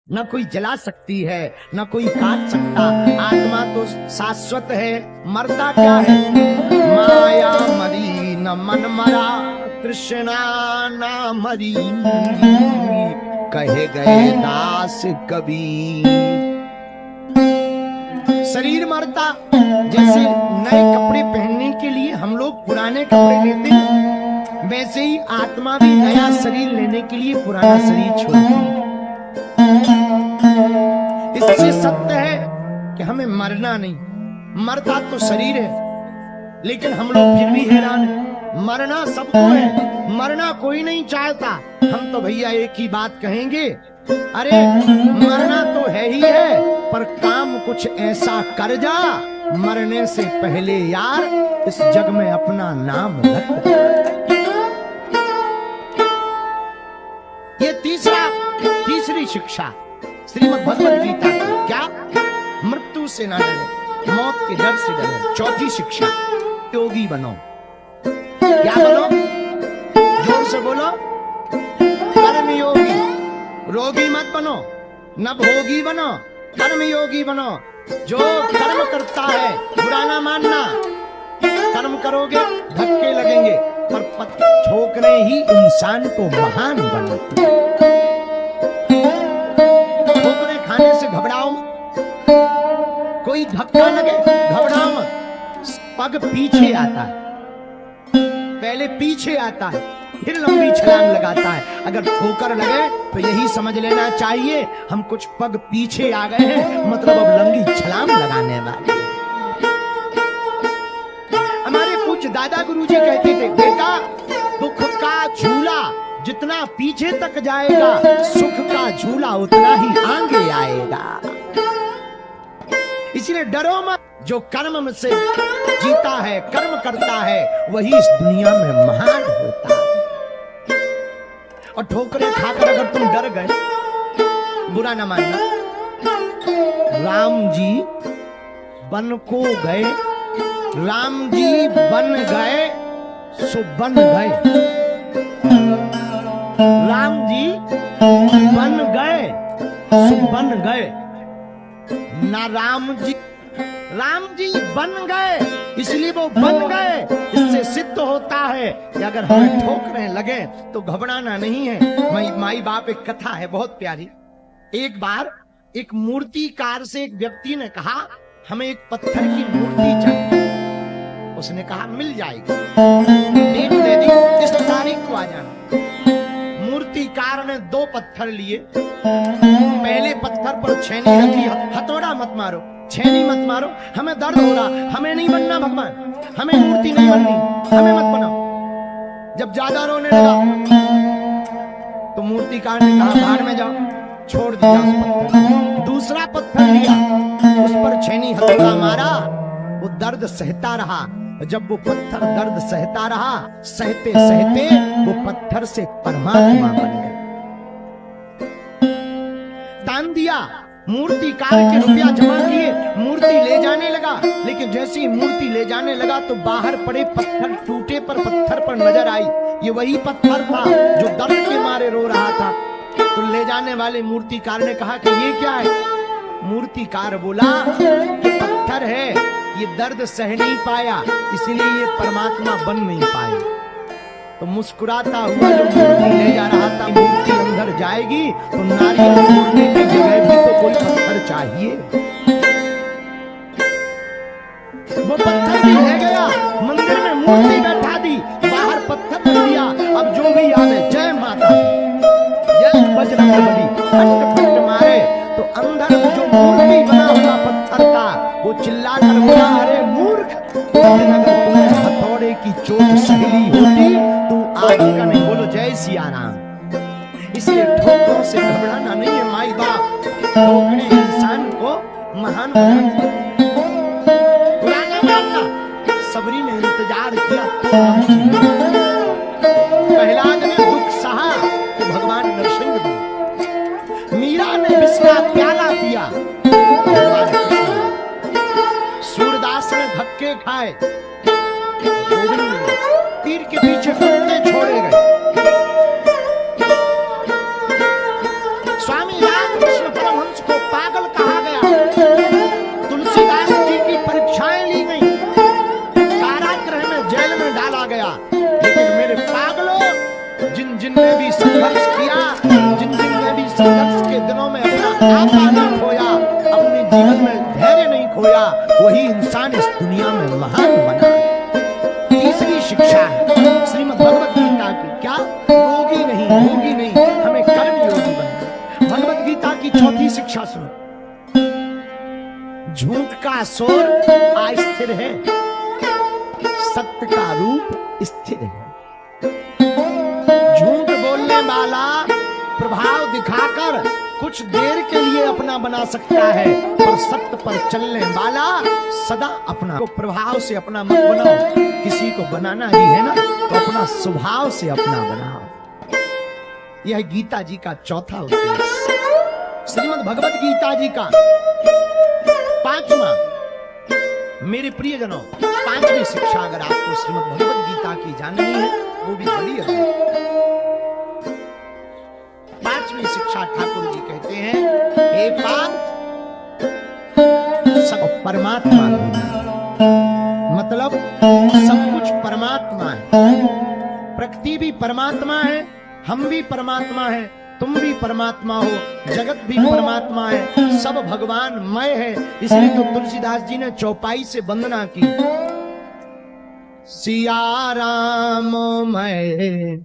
न कोई जला सकती है, न कोई काट सकता। आत्मा तो शाश्वत है, मरता क्या है। माया मरी न मन मरा, कृष्णा ना मरी, कहे गए दास कबीर। शरीर मरता, जैसे नए कपड़े पहनने के लिए हम लोग पुराने कपड़े लेते हैं, वैसे ही आत्मा भी नया शरीर लेने के लिए पुराना शरीर छोड़ती है। इससे सत्य है कि हमें मरना नहीं, मरता तो शरीर है, लेकिन हम लोग फिर भी हैरान हैं। मरना सबको है, मरना कोई नहीं चाहता। हम तो भैया एक ही बात कहेंगे, अरे मरना तो है ही है, पर काम कुछ ऐसा कर जा, मरने से पहले यार इस जग में अपना नाम रख दे। ये तीसरी शिक्षा श्रीमद् भगवद गीता की। क्या? मृत्यु से ना डरे, मौत के डर से डरे। चौथी शिक्षा, योगी बनो। क्या बनो? जोर से बोलो, कर्म योगी। रोगी मत बनो, न भोगी बनो, कर्म योगी बनो। जो कर्म करता है बुरा ना मानना। कर्म करोगे धक्के लगेंगे, पर ठोकरे ही इंसान को महान बनाती है। ठोकरे खाने से घबराओ मत, कोई धक्का लगे घबराओ मत। पग पीछे आता है, पहले पीछे आता है, फिर लंबी छलांग लगाता है। अगर ठोकर लगे तो यही समझ लेना चाहिए हम कुछ पग पीछे आ गए हैं, मतलब अब लंबी छलांग लगाने वाले। हमारे पूज्य दादा गुरुजी कहते थे, बेटा दुख का झूला जितना पीछे तक जाएगा, सुख का झूला उतना ही आगे आएगा। इसलिए डरो मत, जो कर्म से जीता है, कर्म करता है, वही इस दुनिया में महान होता है। और ठोकरें खाकर अगर तुम डर गए, बुरा न मानना। राम जी बन को गए, राम जी बन गए सो बन गए। राम जी बन गए सो बन गए। ना राम जी बन गए इसलिए वो बन गए। इससे सिद्ध होता है कि अगर हमें ठोकरें लगे तो घबराना नहीं है। माई बाप एक कथा है बहुत प्यारी। एक बार एक मूर्तिकार से एक व्यक्ति ने कहा, हमें एक पत्थर की मूर्ति चाहिए। उसने कहा मिल जाएगी, डेट दे दी, इस तारीख को आ जाना। मूर्तिकार ने 2 पत्थर लिए। पहले पत्थर पर छेनी रखी, हथौड़ा मत मारो, छेनी मत मारो, हमें दर्द हो रहा, हमें नहीं बनना भगवान, हमें मूर्ति नहीं बननी, हमें मत बनाओ। जब ज्यादा रोने लगा तो मूर्तिकार ने कहा बाहर में जाओ, छोड़ दिया उस पत्थर। दूसरा पत्थर लिया, उस पर छेनी हथौड़ा मारा, वो दर्द सहता रहा। जब वो पत्थर दर्द सहता रहा, सहते सहते वो पत्थर से परमात्मा बन गया। दान दिया, मूर्तिकार के रुपया जमा किए, मूर्ति ले जाने लगा। लेकिन जैसे ही मूर्ति ले जाने लगा तो बाहर पड़े पत्थर, टूटे पर पत्थर पर नजर आई, ये वही पत्थर था जो दर्द के मारे रो रहा था। तो ले जाने वाले मूर्तिकार ने कहा कि ये क्या है? मूर्तिकार बोला कि पत्थर है, ये दर्द सह नहीं पाया, इसलिए ये परमात्मा बन नहीं पाया। तो मुस्कुराता हुआ जो मूर्ति ले जा रहा था, मूर्ति अंदर जाएगी तो नारियल तोड़ने की जगह भी तो कोई पत्थर चाहिए। वो पत्थर भी ले गया, मंदिर में मूर्ति बैठा दी, बाहर पत्थर रख दिया। अब जो भी याद है, जय माता, जय बजरंगबली, फट मारे तो अंदर जो मूर्ति बना हुआ पत्थर का, वो चिल्लाकर बोला, अरे मूर्ख, अगर तुम्हें हथौड़े की चोट सहेली होती तू आगे का नहीं। बोलो जय सिया राम। इसलिए ठोकरों से घबराना नहीं है माई बाप, ठोकरे इंसान को महान बनाते हैं। पुराना मानना, सबरी ने इंतजार किया तो प्रहलाद ने दुख सहा तो भगवान नरसिंह बने। मीरा ने विष का प्याला पिया, भगवान सूरदास ने धक्के खाए, तीर के पीछे कुत्ते छोड़े गए। स्वामी रामकृष्ण आपा नहीं खोया, अपने जीवन में धैर्य नहीं खोया, वही इंसान इस दुनिया में महान बना। तीसरी शिक्षा है श्रीमद् भगवत गीता की, क्या? योगी नहीं, योगी नहीं, हमें कर्म योगी बनना। भगवत गीता की चौथी शिक्षा सुनो। झूठ का शोर अस्थिर है, सत्य का रूप स्थिर है। झूठ बोलने वाला प्रभाव दिखाकर कुछ देर के लिए अपना बना सकता है, पर सत्य पर चलने वाला सदा अपना। तो प्रभाव से अपना मत बनाओ, किसी को बनाना ही है ना तो अपना स्वभाव से अपना बनाओ। यह गीता जी का चौथा उद्देश्य। श्रीमद् भगवत गीता जी का पांचवा, मेरे प्रियजनों, पांचवी शिक्षा अगर आपको श्रीमद् भगवत गीता की जाननी है, वो भी बड़ी है। पांचवी शिक्षा ठाकुर जी कहते हैं, हे पार्थ, सब परमात्मा है, मतलब सब कुछ परमात्मा है। प्रकृति भी परमात्मा है, हम भी परमात्मा है, तुम भी परमात्मा हो, जगत भी परमात्मा है, सब भगवानमय है। इसलिए तो तुलसीदास जी ने चौपाई से वंदना की, सिया राम मैं